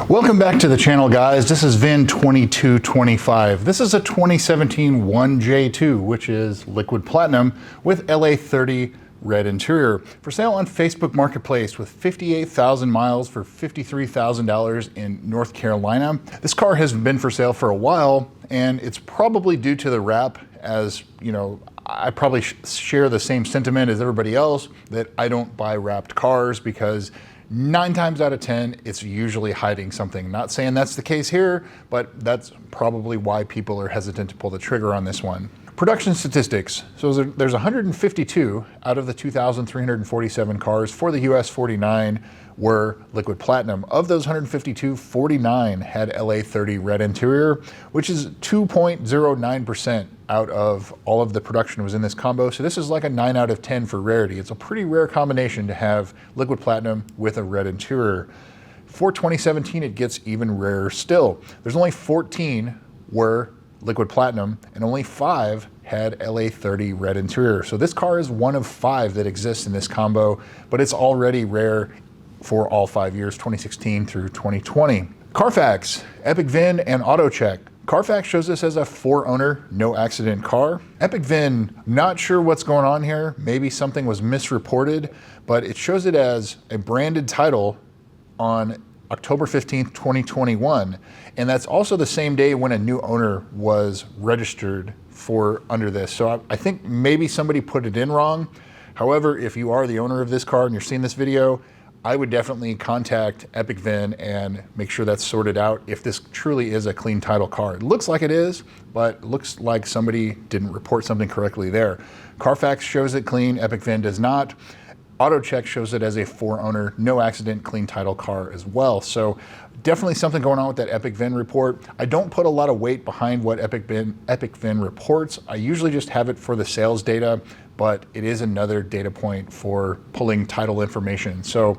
Welcome back to the channel, guys. This is VIN2225. This is a 2017 1J2, which is liquid platinum with LA30 red interior. For sale on Facebook Marketplace with 58,000 miles for $53,000 in North Carolina. This car has been for sale for a while, and it's probably due to the wrap. As you know, I probably share the same sentiment as everybody else that I don't buy wrapped cars because 9 times out of 10, it's usually hiding something. Not saying that's the case here, but that's probably why people are hesitant to pull the trigger on this one. Production statistics. So there's 152 out of the 2,347 cars for the US. 49 were liquid platinum. Of those 152, 49 had LA30 red interior, which is 2.09% out of all of the production was in this combo. So this is like a 9 out of 10 for rarity. It's a pretty rare combination to have liquid platinum with a red interior. For 2017, it gets even rarer still. There's only 14 were liquid platinum and only 5 had LA30 red interior. So this car is one of 5 that exists in this combo, but it's already rare for all 5 years, 2016 through 2020. Carfax, Epic VIN, and AutoCheck. Carfax shows this as a 4-owner, no accident car. Epic VIN, not sure what's going on here. Maybe something was misreported, but it shows it as a branded title on October 15th, 2021. And that's also the same day when a new owner was registered for under this. So I think maybe somebody put it in wrong. However, if you are the owner of this car and you're seeing this video, I would definitely contact Epic VIN and make sure that's sorted out if this truly is a clean title car. It looks like it is, but it looks like somebody didn't report something correctly there. Carfax shows it clean, Epic VIN does not. AutoCheck shows it as a 4-owner, no accident, clean title car as well. So definitely something going on with that Epic VIN report. I don't put a lot of weight behind what Epic VIN reports. I usually just have it for the sales data, but it is another data point for pulling title information. So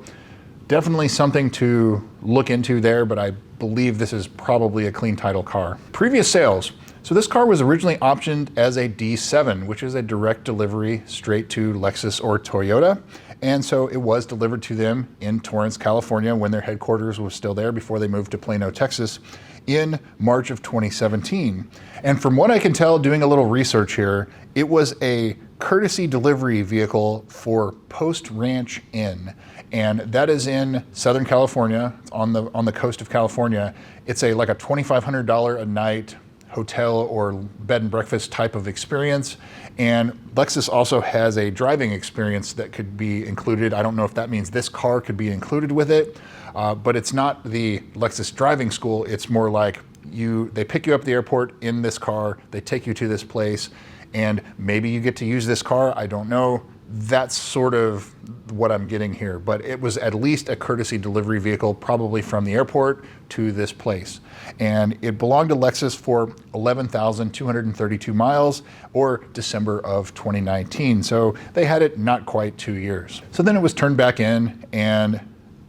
definitely something to look into there, but I believe this is probably a clean title car. Previous sales. So this car was originally optioned as a D7, which is a direct delivery straight to Lexus or Toyota. And so it was delivered to them in Torrance, California, when their headquarters was still there before they moved to Plano, Texas in March of 2017. And from what I can tell, doing a little research here, it was a courtesy delivery vehicle for Post Ranch Inn. And that is in Southern California, on the coast of California. It's like a $2,500 a night hotel or bed and breakfast type of experience. And Lexus also has a driving experience that could be included. I don't know if that means this car could be included with it, but it's not the Lexus driving school. It's more like they pick you up at the airport in this car, they take you to this place, and maybe you get to use this car. I don't know. That's sort of what I'm getting here, but it was at least a courtesy delivery vehicle, probably from the airport to this place. And it belonged to Lexus for 11,232 miles, or December of 2019. So they had it not quite 2 years. So then it was turned back in, and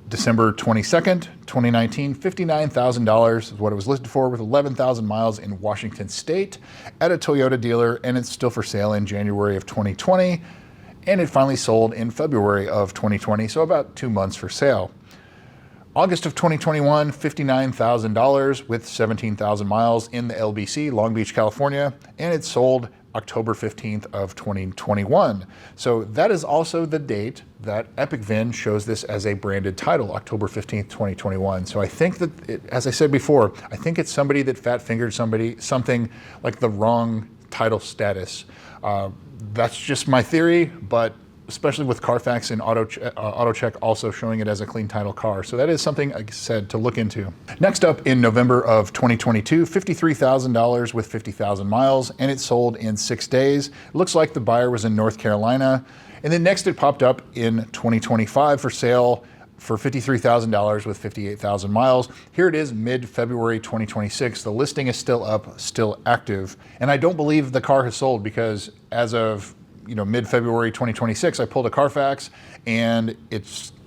December 22nd, 2019, $59,000 is what it was listed for, with 11,000 miles in Washington State at a Toyota dealer, and it's still for sale in January of 2020. And it finally sold in February of 2020, so about 2 months for sale. August of 2021, $59,000 with 17,000 miles in the LBC, Long Beach, California, and it sold October 15th of 2021. So that is also the date that Epic VIN shows this as a branded title, October 15th, 2021. So I think that, as I said before, I think it's somebody that fat-fingered something like the wrong title status. That's just my theory, but especially with Carfax and AutoCheck also showing it as a clean title car. So that is something, like I said, to look into. Next up, in November of 2022, $53,000 with 50,000 miles, and it sold in 6 days. It looks like the buyer was in North Carolina. And then next it popped up in 2025 for sale for $53,000 with 58,000 miles. Here it is, mid-February 2026. The listing is still up, still active. And I don't believe the car has sold, because as of mid-February 2026, I pulled a Carfax, and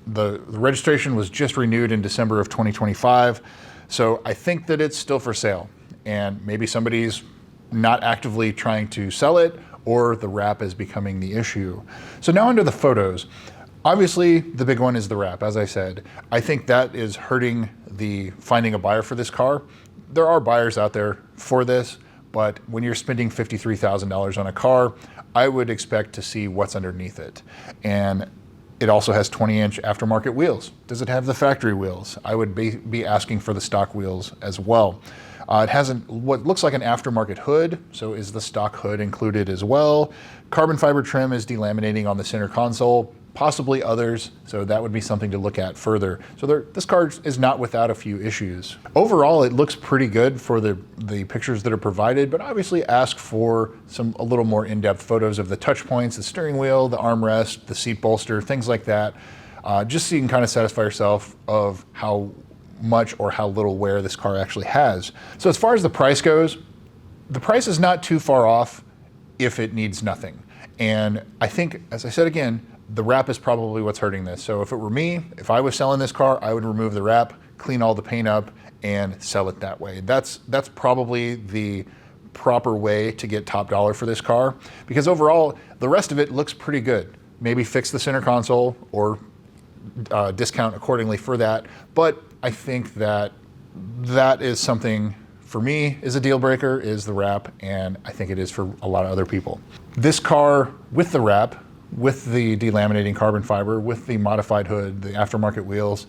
the registration was just renewed in December of 2025. So I think that it's still for sale, and maybe somebody's not actively trying to sell it, or the wrap is becoming the issue. So now under the photos. Obviously, the big one is the wrap, as I said. I think that is hurting finding a buyer for this car. There are buyers out there for this, but when you're spending $53,000 on a car, I would expect to see what's underneath it. And it also has 20-inch aftermarket wheels. Does it have the factory wheels? I would be asking for the stock wheels as well. It has what looks like an aftermarket hood, so is the stock hood included as well? Carbon fiber trim is delaminating on the center console, possibly others, so that would be something to look at further. So this car is not without a few issues. Overall, it looks pretty good for the pictures that are provided, but obviously ask for a little more in-depth photos of the touch points, the steering wheel, the armrest, the seat bolster, things like that, just so you can kind of satisfy yourself of how much or how little wear this car actually has. So as far as the price goes, the price is not too far off if it needs nothing. And I think, as I said again, the wrap is probably what's hurting this. So if it were me, if I was selling this car, I would remove the wrap, clean all the paint up, and sell it that way. That's probably the proper way to get top dollar for this car, because overall, the rest of it looks pretty good. Maybe fix the center console or discount accordingly for that. But I think that is something, for me, is a deal breaker, is the wrap, and I think it is for a lot of other people. This car with the wrap, with the delaminating carbon fiber, with the modified hood, the aftermarket wheels,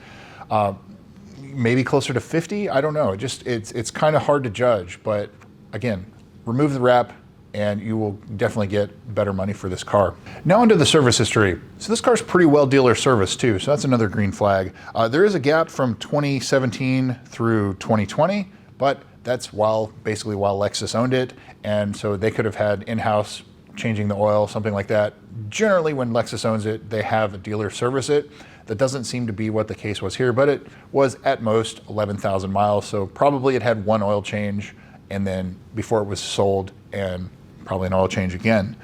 maybe closer to 50, I don't know. It's kind of hard to judge, but again, remove the wrap and you will definitely get better money for this car. Now onto the service history. So this car's pretty well dealer serviced too, so that's another green flag. There is a gap from 2017 through 2020, but that's basically while Lexus owned it, and so they could have had in-house changing the oil, something like that. Generally, when Lexus owns it, they have a dealer service it. That doesn't seem to be what the case was here, but it was at most 11,000 miles, so probably it had one oil change, and then before it was sold, and probably an oil change again.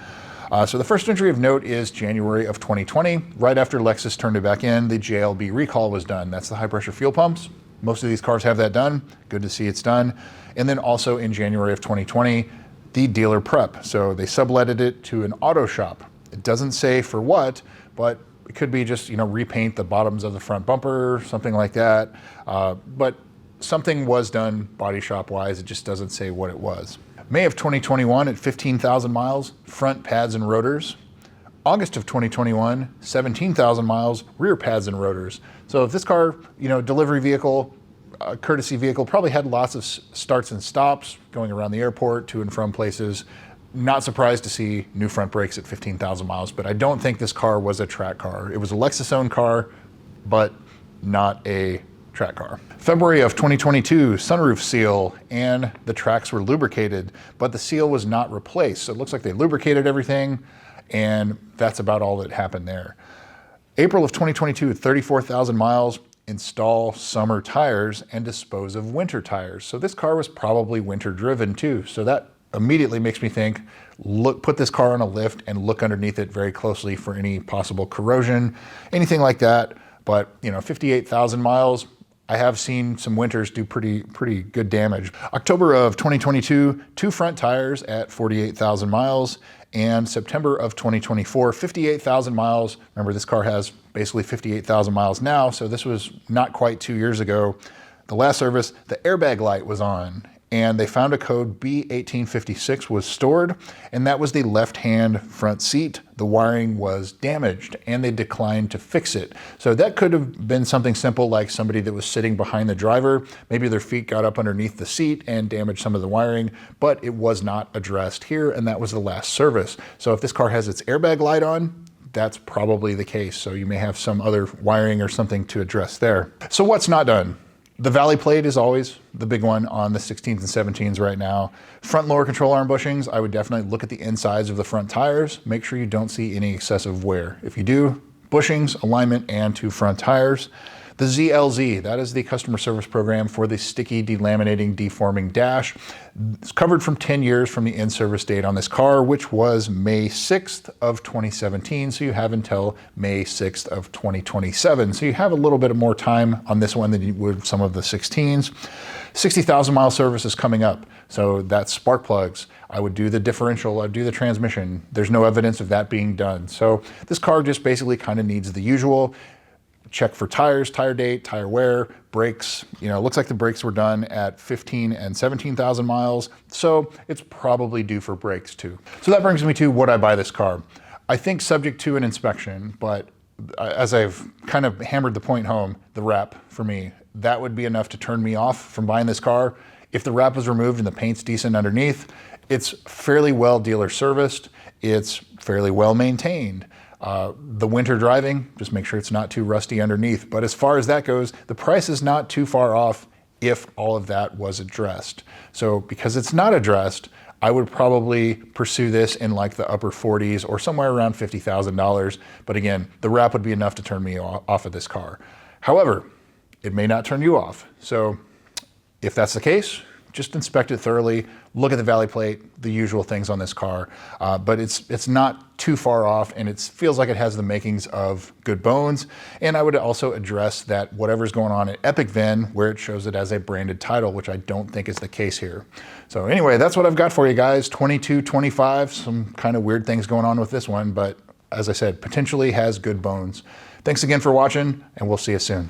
So the first entry of note is January of 2020. Right after Lexus turned it back in, the JLB recall was done. That's the high pressure fuel pumps. Most of these cars have that done. Good to see it's done. And then also in January of 2020, the dealer prep. So they subletted it to an auto shop. It doesn't say for what, but it could be just, repaint the bottoms of the front bumper, something like that. But something was done body shop wise. It just doesn't say what it was. May of 2021 at 15,000 miles, front pads and rotors. August of 2021, 17,000 miles, rear pads and rotors. So if this car, delivery vehicle, courtesy vehicle, probably had lots of starts and stops going around the airport to and from places. Not surprised to see new front brakes at 15,000 miles, but I don't think this car was a track car. It was a Lexus-owned car, but not a track car. February of 2022, sunroof seal, and the tracks were lubricated, but the seal was not replaced. So it looks like they lubricated everything, and that's about all that happened there. April of 2022, 34,000 miles, install summer tires and dispose of winter tires. So this car was probably winter driven too. So that immediately makes me think, put this car on a lift and look underneath it very closely for any possible corrosion, anything like that. But 58,000 miles, I have seen some winters do pretty good damage. October of 2022, 2 front tires at 48,000 miles, and September of 2024, 58,000 miles. Remember, this car has basically 58,000 miles now, so this was not quite 2 years ago. The last service, the airbag light was on, and they found a code B1856 was stored, and that was the left-hand front seat. The wiring was damaged, and they declined to fix it. So that could have been something simple, like somebody that was sitting behind the driver. Maybe their feet got up underneath the seat and damaged some of the wiring, but it was not addressed here, and that was the last service. So if this car has its airbag light on, that's probably the case. So you may have some other wiring or something to address there. So what's not done? The valley plate is always the big one on the 16s and 17s right now. Front lower control arm bushings, I would definitely look at the insides of the front tires. Make sure you don't see any excessive wear. If you do, bushings, alignment, and 2 front tires. The ZLZ, that is the customer service program for the sticky, delaminating, deforming dash. It's covered from 10 years from the in-service date on this car, which was May 6th of 2017. So you have until May 6th of 2027. So you have a little bit more time on this one than you would some of the 16s. 60,000 mile service is coming up. So that's spark plugs. I would do the differential, I'd do the transmission. There's no evidence of that being done. So this car just basically kind of needs the usual. Check for tires, tire date, tire wear, brakes. You know, it looks like the brakes were done at 15 and 17,000 miles. So it's probably due for brakes too. So that brings me to would I buy this car? I think subject to an inspection, but as I've kind of hammered the point home, the wrap for me, that would be enough to turn me off from buying this car. If the wrap was removed and the paint's decent underneath, it's fairly well dealer serviced. It's fairly well maintained. The winter driving, just make sure it's not too rusty underneath. But as far as that goes, the price is not too far off if all of that was addressed. So because it's not addressed, I would probably pursue this in like the upper 40s or somewhere around $50,000. But again, the wrap would be enough to turn me off of this car. However, it may not turn you off. So if that's the case, just inspect it thoroughly, look at the valley plate, the usual things on this car, but it's not too far off, and it feels like it has the makings of good bones. And I would also address that whatever's going on at Epic VIN, where it shows it as a branded title, which I don't think is the case here. So anyway, that's what I've got for you guys. 2225, some kind of weird things going on with this one, but as I said, potentially has good bones. Thanks again for watching, and we'll see you soon.